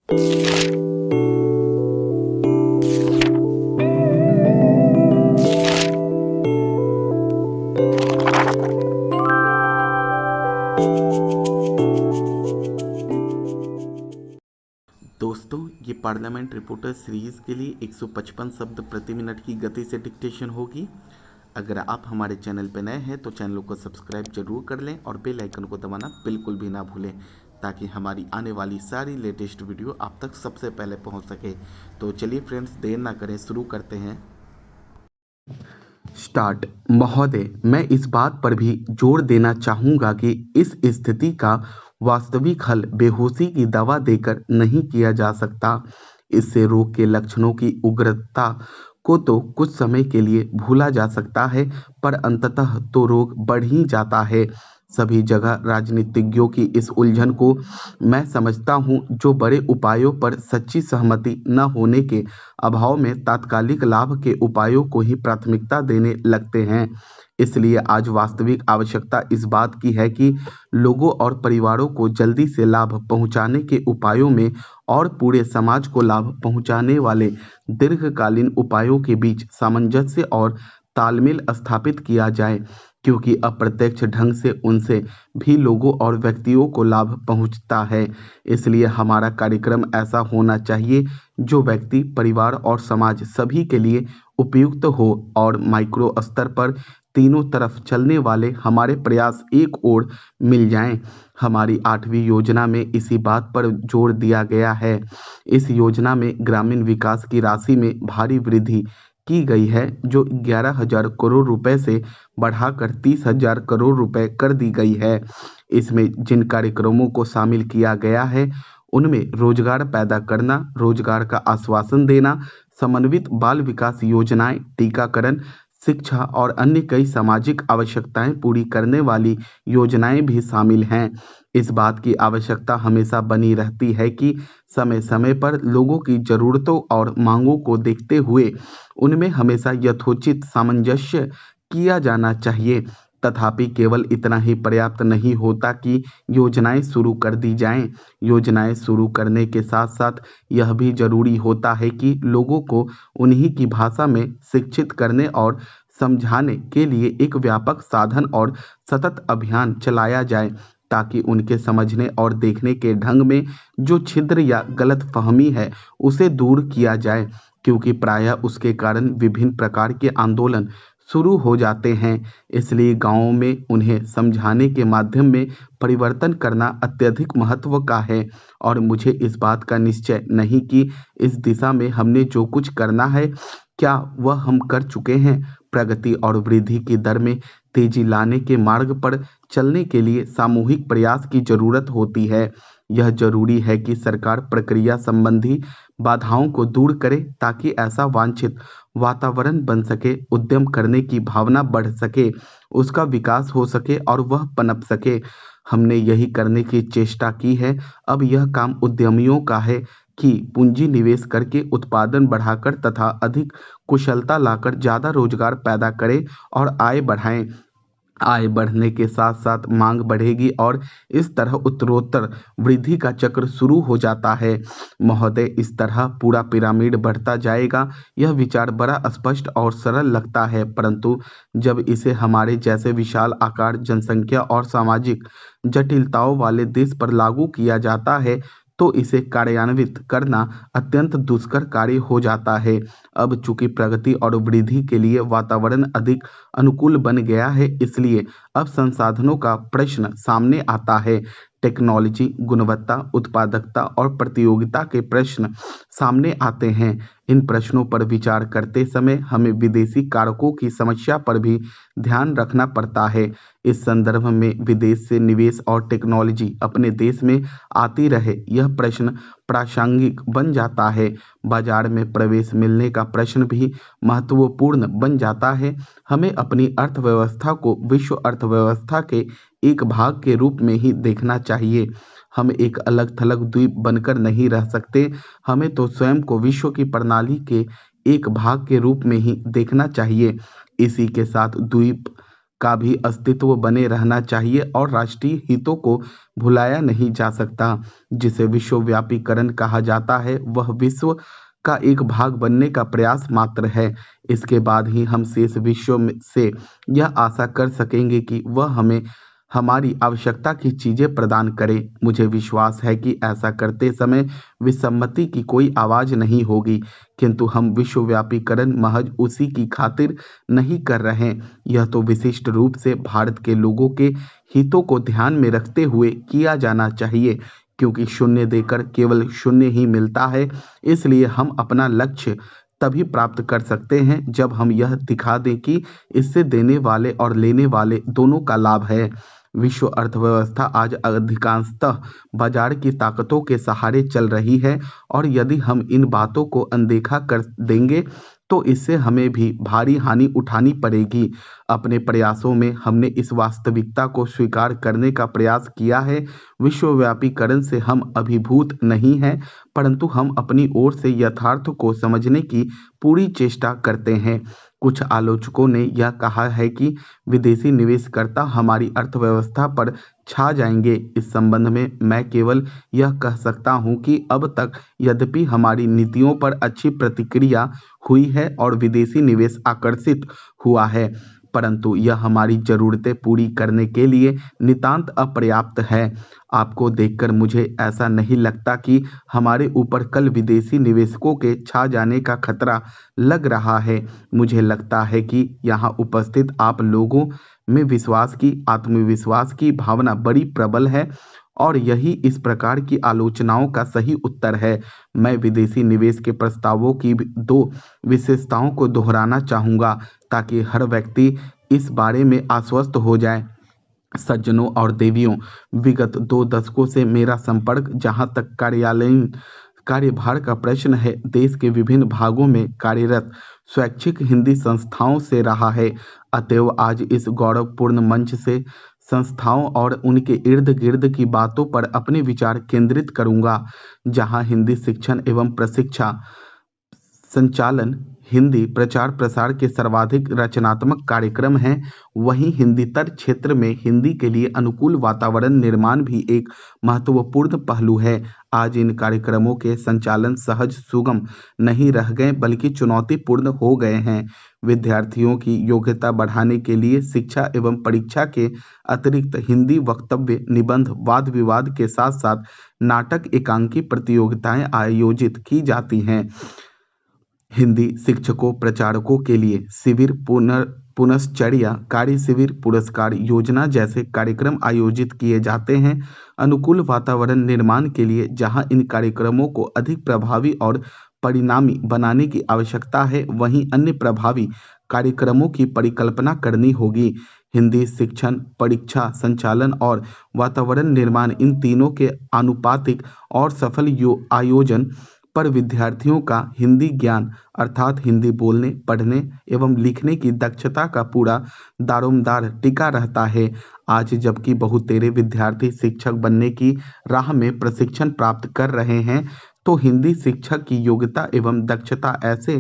दोस्तों, ये parliament reporter series के लिए 155 शब्द प्रति मिनट की गति से डिक्टेशन होगी। अगर आप हमारे चैनल पर नए हैं तो चैनल को सब्सक्राइब जरूर कर लें और बेल आइकन को दबाना बिल्कुल भी ना भूलें, ताकि हमारी आने वाली सारी लेटेस्ट वीडियो आप तक सबसे पहले पहुंच सके। तो चलिए फ्रेंड्स, देर ना करें, शुरू करते हैं। स्टार्ट। महोदय, मैं इस बात पर भी जोर देना चाहूँगा कि इस स्थिति का वास्तविक हल बेहोशी की दवा देकर नहीं किया जा सकता। इससे रोग के लक्षणों की उग्रता को तो कुछ समय के लिए भूला जा सकता है, पर अंततः तो रोग बढ़ ही जाता है। सभी जगह राजनीतिज्ञों की इस उलझन को मैं समझता हूँ, जो बड़े उपायों पर सच्ची सहमति न होने के अभाव में तात्कालिक लाभ के उपायों को ही प्राथमिकता देने लगते हैं। इसलिए आज वास्तविक आवश्यकता इस बात की है कि लोगों और परिवारों को जल्दी से लाभ पहुंचाने के उपायों में और पूरे समाज को लाभ पहुंचाने वाले दीर्घकालीन उपायों के बीच सामंजस्य और तालमेल स्थापित किया जाए, क्योंकि अप्रत्यक्ष ढंग से उनसे भी लोगों और व्यक्तियों को लाभ पहुंचता है। इसलिए हमारा कार्यक्रम ऐसा होना चाहिए जो व्यक्ति, परिवार और समाज सभी के लिए उपयुक्त हो, और माइक्रो स्तर पर तीनों तरफ चलने वाले हमारे प्रयास एक ओर मिल जाएं। हमारी 8वीं योजना में इसी बात पर जोर दिया गया है। इस योजना में ग्रामीण विकास की राशि में भारी वृद्धि की गई है, जो 11,000 करोड़ रुपए से बढ़ाकर 30,000 करोड़ रुपए कर दी गई है। इसमें जिन कार्यक्रमों को शामिल किया गया है उनमें रोजगार पैदा करना, रोजगार का आश्वासन देना, समन्वित बाल विकास योजनाएं, टीकाकरण, शिक्षा और अन्य कई सामाजिक आवश्यकताएं पूरी करने वाली योजनाएं भी शामिल हैं। इस बात की आवश्यकता हमेशा बनी रहती है कि समय समय पर लोगों की जरूरतों और मांगों को देखते हुए उनमें हमेशा यथोचित सामंजस्य किया जाना चाहिए। तथापि केवल इतना ही पर्याप्त नहीं होता कि योजनाएं शुरू कर दी जाएं। योजनाएं शुरू करने के साथ साथ यह भी जरूरी होता है कि लोगों को उन्हीं की भाषा में शिक्षित करने और समझाने के लिए एक व्यापक साधन और सतत अभियान चलाया जाए, ताकि उनके समझने और देखने के ढंग में जो छिद्र या गलत फहमी है उसे दूर किया जाए, क्योंकि प्रायः उसके कारण विभिन्न प्रकार के आंदोलन शुरू हो जाते हैं। इसलिए गांवों में उन्हें समझाने के माध्यम में परिवर्तन करना अत्यधिक महत्व का है, और मुझे इस बात का निश्चय नहीं कि इस दिशा में हमने जो कुछ करना है क्या वह हम कर चुके हैं। प्रगति और वृद्धि की दर में तेजी लाने के मार्ग पर चलने के लिए सामूहिक प्रयास की जरूरत होती है। यह जरूरी है कि सरकार प्रक्रिया संबंधी बाधाओं को दूर करे, ताकि ऐसा वांछित वातावरण बन सके, उद्यम करने की भावना बढ़ सके, उसका विकास हो सके और वह पनप सके। हमने यही करने की चेष्टा की है। अब यह काम उद्यमियों का है कि पूंजी निवेश करके उत्पादन बढ़ाकर तथा अधिक कुशलता लाकर ज़्यादा रोजगार पैदा करें और आय बढ़ाएं। आय बढ़ने के साथ साथ मांग बढ़ेगी और इस तरह उत्तरोत्तर वृद्धि का चक्र शुरू हो जाता है। महोदय, इस तरह पूरा पिरामिड बढ़ता जाएगा। यह विचार बड़ा स्पष्ट और सरल लगता है, परंतु जब इसे हमारे जैसे विशाल आकार, जनसंख्या और सामाजिक जटिलताओं वाले देश पर लागू किया जाता है तो इसे कार्यान्वित करना अत्यंत दुष्कर कार्य हो जाता है। अब चूंकि प्रगति और वृद्धि के लिए वातावरण अधिक अनुकूल बन गया है, इसलिए अब संसाधनों का प्रश्न सामने आता है। टेक्नोलॉजी, गुणवत्ता, उत्पादकता और प्रतियोगिता के प्रश्न सामने आते हैं। इन प्रश्नों पर विचार करते समय हमें विदेशी कारकों की समस्या पर भी ध्यान रखना पड़ता है। इस संदर्भ में विदेश से निवेश और टेक्नोलॉजी अपने देश में आती रहे, यह प्रश्न प्रासंगिक बन जाता है। बाजार में प्रवेश मिलने का प्रश्न भी महत्वपूर्ण बन जाता है। हमें अपनी अर्थव्यवस्था को विश्व अर्थव्यवस्था के एक भाग के रूप में ही देखना चाहिए। हम एक अलग थलग द्वीप बनकर नहीं रह सकते। हमें तो स्वयं को विश्व की प्रणाली के एक भाग के रूप में ही देखना चाहिए। इसी के साथ द्वीप का भी अस्तित्व बने रहना चाहिए और राष्ट्रीय हितों को भुलाया नहीं जा सकता। जिसे विश्वव्यापीकरण कहा जाता है वह विश्व का एक भाग बनने का प्रयास मात्र है। इसके बाद ही हम शेष से यह आशा कर सकेंगे कि वह हमें हमारी आवश्यकता की चीजें प्रदान करे। मुझे विश्वास है कि ऐसा करते समय विसम्मति की कोई आवाज नहीं होगी, किंतु हम विश्वव्यापीकरण महज उसी की खातिर नहीं कर रहे। यह तो विशिष्ट रूप से भारत के लोगों के हितों को ध्यान में रखते हुए किया जाना चाहिए, क्योंकि शून्य देकर केवल शून्य ही मिलता है। इसलिए हम अपना लक्ष्य तभी प्राप्त कर सकते हैं जब हम यह दिखा दें कि इससे देने वाले और लेने वाले दोनों का लाभ है। विश्व अर्थव्यवस्था आज अधिकांशतः बाजार की ताकतों के सहारे चल रही है, और यदि हम इन बातों को अनदेखा कर देंगे तो इससे हमें भी भारी हानि उठानी पड़ेगी। अपने प्रयासों में हमने इस वास्तविकता को स्वीकार करने का प्रयास किया है। विश्वव्यापीकरण से हम अभिभूत नहीं हैं, परंतु हम अपनी ओर से यथार्थ को समझने की पूरी चेष्टा करते हैं। कुछ आलोचकों ने यह कहा है कि विदेशी निवेशकर्ता हमारी अर्थव्यवस्था पर छा जाएंगे। इस संबंध में मैं केवल यह कह सकता हूं कि अब तक यद्यपि हमारी नीतियों पर अच्छी प्रतिक्रिया हुई है और विदेशी निवेश आकर्षित हुआ है, परंतु यह हमारी जरूरतें पूरी करने के लिए नितांत अपर्याप्त है। आपको देखकर मुझे ऐसा नहीं लगता कि हमारे ऊपर कल विदेशी निवेशकों के छा जाने का खतरा लग रहा है। मुझे लगता है कि यहाँ उपस्थित आप लोगों में आत्मविश्वास की भावना बड़ी प्रबल है, और यही इस प्रकार की आलोचनाओं का सही उत्तर है। मैं विदेशी निवेश के प्रस्तावों की दो विशेषताओं को दोहराना चाहूँगा, ताकि हर व्यक्ति इस बारे में आश्वस्त हो जाए। सज्जनों और देवियों, विगत 2 दशकों से मेरा संपर्क जहाँ तक कार्यालयीन कार्यभार का प्रश्न है, देश के विभिन्न भागों में कार्यरत स्वैच्छिक हिंदी संस्थाओं से रहा है। अतएव आज इस गौरवपूर्ण मंच से संस्थाओं और उनके इर्द गिर्द की बातों पर अपने विचार केंद्रित करूंगा। जहां हिंदी शिक्षण एवं प्रशिक्षा संचालन, हिंदी प्रचार प्रसार के सर्वाधिक रचनात्मक कार्यक्रम हैं, वहीं हिंदीतर क्षेत्र में हिंदी के लिए अनुकूल वातावरण निर्माण भी एक महत्वपूर्ण पहलू है। आज इन कार्यक्रमों के संचालन सहज सुगम नहीं रह गए, बल्कि चुनौतीपूर्ण हो गए हैं। विद्यार्थियों की योग्यता बढ़ाने के लिए शिक्षा एवं परीक्षा के अतिरिक्त हिंदी वक्तव्य, निबंध, वाद विवाद के साथ साथ नाटक, एकांकी प्रतियोगिताएं आयोजित की जाती हैं। हिंदी शिक्षकों प्रचारकों के लिए शिविर, पुनश्चर्या कार्य शिविर, पुरस्कार योजना जैसे कार्यक्रम आयोजित किए जाते हैं। अनुकूल वातावरण निर्माण के लिए जहां इन कार्यक्रमों को अधिक प्रभावी और परिणामी बनाने की आवश्यकता है, वहीं अन्य प्रभावी कार्यक्रमों की परिकल्पना करनी होगी। हिंदी शिक्षण, परीक्षा संचालन और वातावरण निर्माण, इन तीनों के आनुपातिक और सफल आयोजन पर विद्यार्थियों का हिंदी ज्ञान अर्थात हिंदी बोलने, पढ़ने एवं लिखने की दक्षता का पूरा दारोमदार टिका रहता है। आज जबकि बहुतेरे विद्यार्थी शिक्षक बनने की राह में प्रशिक्षण प्राप्त कर रहे हैं, तो हिंदी शिक्षक की योग्यता एवं दक्षता ऐसे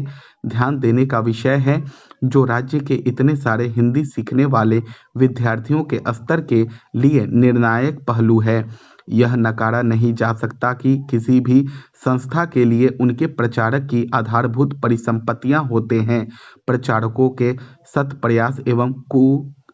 ध्यान देने का विषय है, जो राज्य के इतने सारे हिंदी सीखने वाले विद्यार्थियों के स्तर के लिए निर्णायक पहलू है। यह नकारा नहीं जा सकता कि किसी भी संस्था के लिए उनके प्रचारक की आधारभूत परिसंपत्तियां होते हैं। प्रचारकों के सत प्रयास एवं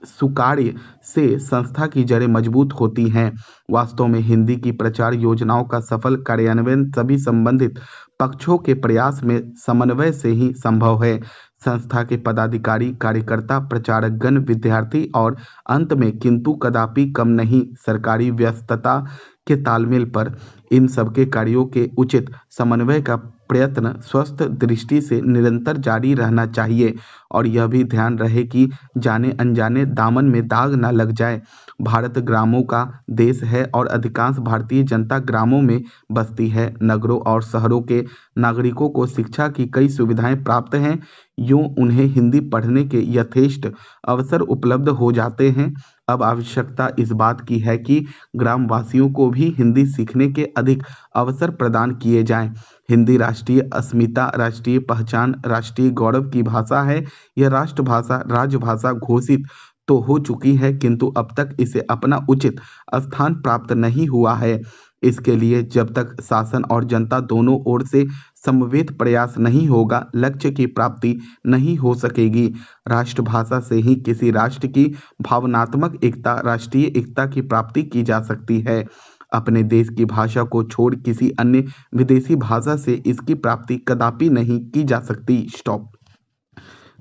सुकार्य से संस्था की जड़ें मजबूत होती हैं। वास्तव में हिंदी की प्रचार योजनाओं का सफल कार्यान्वयन सभी संबंधित पक्षों के प्रयास में समन्वय से ही संभव है। संस्था के पदाधिकारी, कार्यकर्ता, प्रचारकगण, विद्यार्थी और अंत में किंतु कदापि कम नहीं सरकारी व्यस्तता के तालमेल पर इन सबके कार्यों के उचित समन्वय का प्रयत्न स्वस्थ दृष्टि से निरंतर जारी रहना चाहिए, और यह भी ध्यान रहे कि जाने अनजाने दामन में दाग न लग जाए। भारत ग्रामों का देश है और अधिकांश भारतीय जनता ग्रामों में बसती है। नगरों और शहरों के नागरिकों को शिक्षा की कई सुविधाएं प्राप्त हैं, यूं उन्हें हिंदी पढ़ने के यथेष्ट अवसर उपलब्ध हो जाते हैं। अब आवश्यकता इस बात की है कि ग्रामवासियों को भी हिंदी सीखने के अधिक अवसर प्रदान किए जाएं। हिंदी राष्ट्रीय अस्मिता, राष्ट्रीय पहचान, राष्ट्रीय गौरव की भाषा है। यह राष्ट्रभाषा, राजभाषा घोषित तो हो चुकी है, किंतु अब तक इसे अपना उचित स्थान प्राप्त नहीं हुआ है। इसके लिए जब तक शासन और जनता दोनों ओर से समवेत प्रयास नहीं होगा, लक्ष्य की प्राप्ति नहीं हो सकेगी। राष्ट्रभाषा से ही किसी राष्ट्र की भावनात्मक एकता, राष्ट्रीय एकता की प्राप्ति की जा सकती है। अपने देश की भाषा को छोड़ किसी अन्य विदेशी भाषा से इसकी प्राप्ति कदापि नहीं की जा सकती। स्टॉप।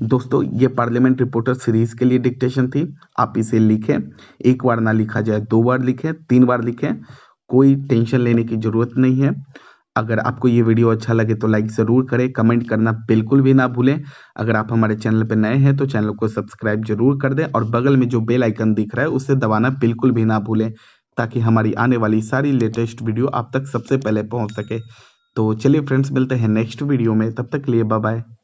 दोस्तों, ये पार्लियामेंट रिपोर्टर सीरीज के लिए डिक्टेशन थी। आप इसे लिखें, एक बार ना लिखा जाए, 2 बार लिखें, 3 बार लिखें, कोई टेंशन लेने की ज़रूरत नहीं है। अगर आपको ये वीडियो अच्छा लगे तो लाइक ज़रूर करें, कमेंट करना बिल्कुल भी ना भूलें। अगर आप हमारे चैनल पर नए हैं तो चैनल को सब्सक्राइब जरूर कर दें और बगल में जो बेल आइकन दिख रहा है उसे दबाना बिल्कुल भी ना भूलें, ताकि हमारी आने वाली सारी लेटेस्ट वीडियो आप तक सबसे पहले पहुंच सके। तो चलिए फ्रेंड्स, मिलते हैं नेक्स्ट वीडियो में, तब तक के लिए बाय बाय।